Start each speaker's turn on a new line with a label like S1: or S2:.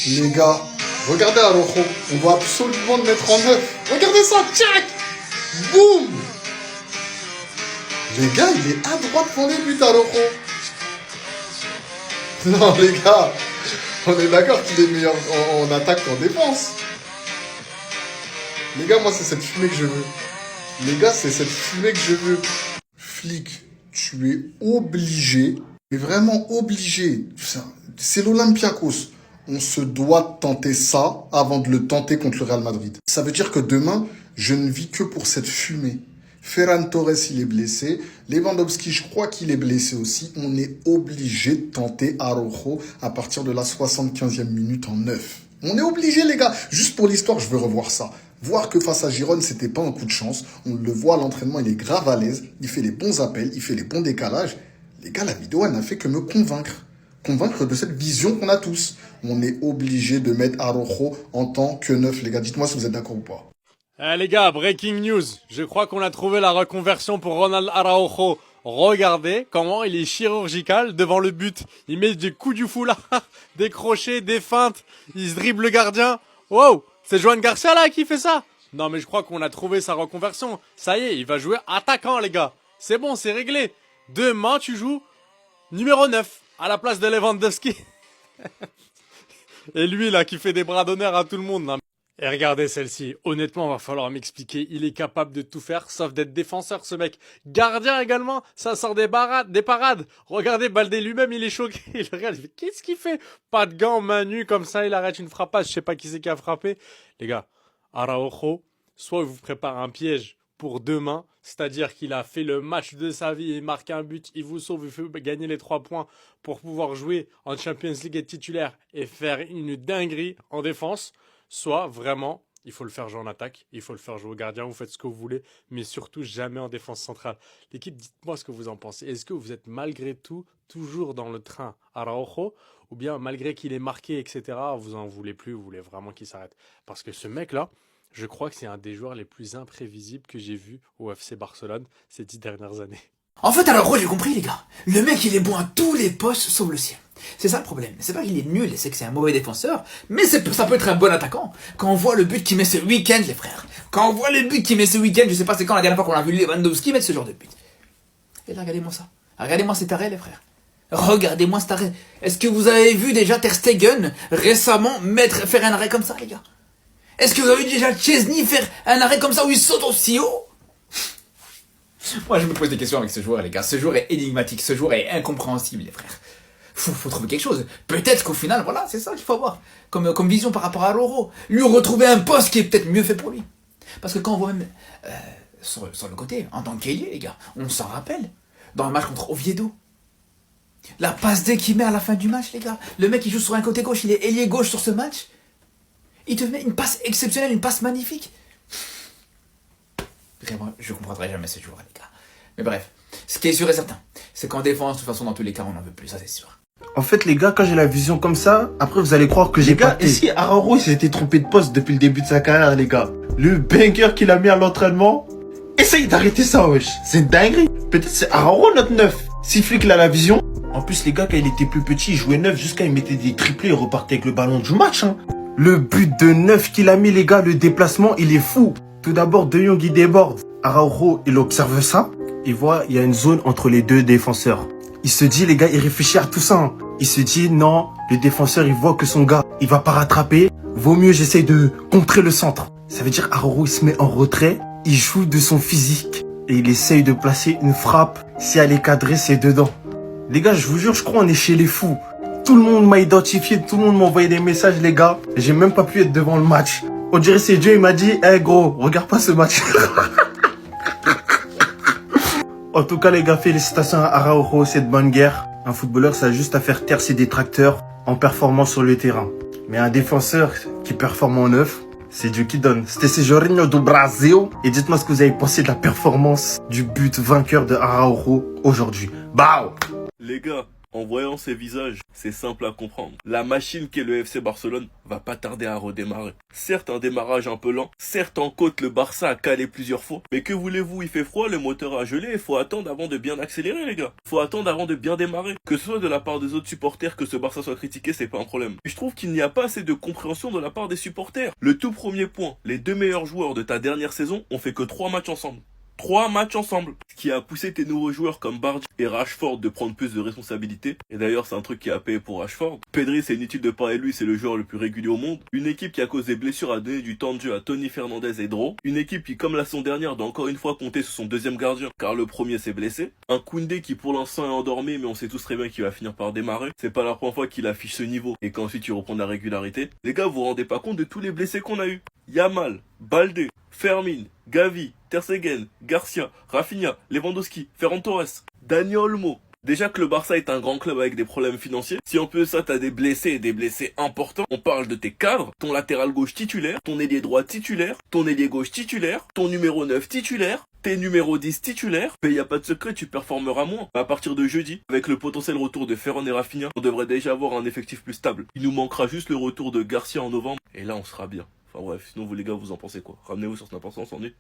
S1: Les gars, regardez Araujo. On doit absolument le mettre en neuf. Regardez ça, tchac. Boum. Les gars, il est à droite pour les buts, Araujo. Non, les gars, on est d'accord qu'il est meilleur en attaque qu'en défense. Les gars, moi, c'est cette fumée que je veux. Les gars, c'est cette fumée que je veux. Flic, tu es obligé, tu es vraiment obligé. C'est l'Olympiakos. On se doit tenter ça avant de le tenter contre le Real Madrid. Ça veut dire que demain, je ne vis que pour cette fumée. Ferran Torres, il est blessé. Lewandowski, je crois qu'il est blessé aussi. On est obligé de tenter Araujo à partir de la 75e minute en neuf. On est obligé, les gars. Juste pour l'histoire, je veux revoir ça. Voir que face à Girone, c'était pas un coup de chance. On le voit à l'entraînement, il est grave à l'aise. Il fait les bons appels, il fait les bons décalages. Les gars, la vidéo, elle n'a fait que me convaincre. Convaincre de cette vision qu'on a tous. On est obligé de mettre Araujo en tant que neuf, les gars. Dites-moi si vous êtes d'accord ou pas.
S2: Les gars, breaking news. Je crois qu'on a trouvé la reconversion pour Ronald Araujo. Regardez comment il est chirurgical devant le but. Il met des coups du foulard, des crochets, des feintes. Il se dribble le gardien. Wow, c'est Joan Garcia là qui fait ça? Non mais je crois qu'on a trouvé sa reconversion. Ça y est, il va jouer attaquant les gars. C'est bon, c'est réglé. Demain tu joues numéro 9 à la place de Lewandowski. Et lui là qui fait des bras d'honneur à tout le monde. Non. Et regardez celle-ci, honnêtement, va falloir m'expliquer, il est capable de tout faire, sauf d'être défenseur, ce mec. Gardien également, ça sort des parades. Regardez, Baldé lui-même, il est choqué, il regarde, il fait, qu'est-ce qu'il fait? Pas de gants, main nue, comme ça, il arrête une frappage, je sais pas qui c'est qui a frappé. Les gars, Araujo, soit il vous prépare un piège pour demain, c'est-à-dire qu'il a fait le match de sa vie, il marque un but, il vous sauve, il fait gagner les 3 points pour pouvoir jouer en Champions League et titulaire et faire une dinguerie en défense. Soit vraiment, il faut le faire jouer en attaque, il faut le faire jouer au gardien, vous faites ce que vous voulez, mais surtout jamais en défense centrale. L'équipe, dites-moi ce que vous en pensez. Est-ce que vous êtes malgré tout toujours dans le train Araujo, ou bien malgré qu'il est marqué, etc., vous en voulez plus, vous voulez vraiment qu'il s'arrête? Parce que ce mec-là, je crois que c'est un des joueurs les plus imprévisibles que j'ai vu au FC Barcelone ces 10 dernières années.
S3: En fait, alors, j'ai compris, les gars. Le mec, il est bon à tous les postes, sauf le sien. C'est ça le problème. C'est pas qu'il est nul, c'est que c'est un mauvais défenseur, mais ça peut être un bon attaquant. Quand on voit le but qu'il met ce week-end, les frères. Quand on voit les buts qu'il met ce week-end, je sais pas c'est quand la dernière fois qu'on a vu Lewandowski mettre ce genre de but. Et là, regardez-moi ça. Regardez-moi cet arrêt, les frères. Regardez-moi cet arrêt. Est-ce que vous avez vu déjà Ter Stegen récemment faire un arrêt comme ça, les gars? Est-ce que vous avez vu déjà Chesney faire un arrêt comme ça où il saute aussi haut? Moi, je me pose des questions avec ce joueur, les gars. Ce joueur est énigmatique. Ce joueur est incompréhensible, les frères. Faut trouver quelque chose. Peut-être qu'au final, voilà, c'est ça qu'il faut avoir. Comme vision par rapport à Araujo. Lui retrouver un poste qui est peut-être mieux fait pour lui. Parce que quand on voit même sur le côté, en tant qu'ailier, les gars, on s'en rappelle. Dans le match contre Oviedo. La passe D qu'il met à la fin du match, les gars. Le mec, il joue sur un côté gauche, il est ailier gauche sur ce match. Il te met une passe exceptionnelle, une passe magnifique. Vraiment, je comprendrai jamais ce joueur, les gars. Mais bref, ce qui est sûr et certain, c'est qu'en défense, de toute façon, dans tous les cas, on n'en veut plus, ça c'est sûr.
S4: En fait, les gars, quand j'ai la vision comme ça, après vous allez croire que j'ai pas. Et si Araujo il s'était trompé de poste depuis le début de sa carrière, les gars, le banger qu'il a mis à l'entraînement, essaye d'arrêter ça, wesh. C'est une dinguerie. Peut-être c'est Araujo notre neuf. Si Flick il a la vision. En plus, les gars, quand il était plus petit, il jouait neuf jusqu'à il mettait des triplés et repartait avec le ballon du match. Hein. Le but de neuf qu'il a mis, les gars, le déplacement, il est fou. Tout d'abord, De Jong il déborde. Araujo, il observe ça. Il voit, il y a une zone entre les deux défenseurs. Il se dit, les gars, il réfléchit à tout ça. Hein. Il se dit, non, le défenseur, il voit que son gars, il va pas rattraper. Vaut mieux, j'essaye de contrer le centre. Ça veut dire, Araujo, il se met en retrait. Il joue de son physique. Et il essaye de placer une frappe. Si elle est cadrée, c'est dedans. Les gars, je vous jure, je crois on est chez les fous. Tout le monde m'a identifié, tout le monde m'a envoyé des messages, les gars. J'ai même pas pu être devant le match. On dirait c'est Dieu, il m'a dit, hey gros, regarde pas ce match. En tout cas, les gars, félicitations à Araujo, cette bonne guerre. Un footballeur, ça a juste à faire taire ses détracteurs en performant sur le terrain. Mais un défenseur qui performe en neuf, c'est Dieu qui donne. C'était Jorginho do Brasil. Et dites-moi ce que vous avez pensé de la performance du but vainqueur de Araujo aujourd'hui. Bao!
S5: Les gars, En voyant ces visages, c'est simple à comprendre. La machine qu'est le FC Barcelone va pas tarder à redémarrer. Certes, un démarrage un peu lent. Certes, en côte, le Barça a calé plusieurs fois. Mais que voulez-vous, il fait froid, le moteur a gelé. Il faut attendre avant de bien accélérer, les gars. Faut attendre avant de bien démarrer. Que ce soit de la part des autres supporters, que ce Barça soit critiqué, c'est pas un problème. Je trouve qu'il n'y a pas assez de compréhension de la part des supporters. Le tout premier point, les deux meilleurs joueurs de ta dernière saison ont fait que 3 matchs ensemble. 3 matchs ensemble. Ce qui a poussé tes nouveaux joueurs comme Bardi et Rashford de prendre plus de responsabilités. Et d'ailleurs, c'est un truc qui a payé pour Rashford. Pedri, c'est inutile de parler de lui, c'est le joueur le plus régulier au monde. Une équipe qui, à cause des blessures, a donné du temps de jeu à Tony Fernandez et Dro. Une équipe qui, comme la saison dernière, doit encore une fois compter sur son deuxième gardien, car le premier s'est blessé. Un Koundé qui, pour l'instant, est endormi, mais on sait tous très bien qu'il va finir par démarrer. C'est pas la première fois qu'il affiche ce niveau, et qu'ensuite il reprend de la régularité. Les gars, vous vous rendez pas compte de tous les blessés qu'on a eu. Yamal, Balde, Fermin, Gavi, Ter Stegen, Garcia, Rafinha, Lewandowski, Ferran Torres, Dani Olmo. Déjà que le Barça est un grand club avec des problèmes financiers, si en plus ça t'as des blessés et des blessés importants, on parle de tes cadres, ton latéral gauche titulaire, ton ailier droit titulaire, ton ailier gauche titulaire, ton numéro 9 titulaire, tes numéro 10 titulaires, mais y a pas de secret, tu performeras moins. À partir de jeudi, avec le potentiel retour de Ferran et Rafinha, on devrait déjà avoir un effectif plus stable. Il nous manquera juste le retour de Garcia en novembre, et là on sera bien. Enfin bref, sinon vous les gars, vous en pensez quoi? Ramenez-vous sur Snap, on s'ennuie.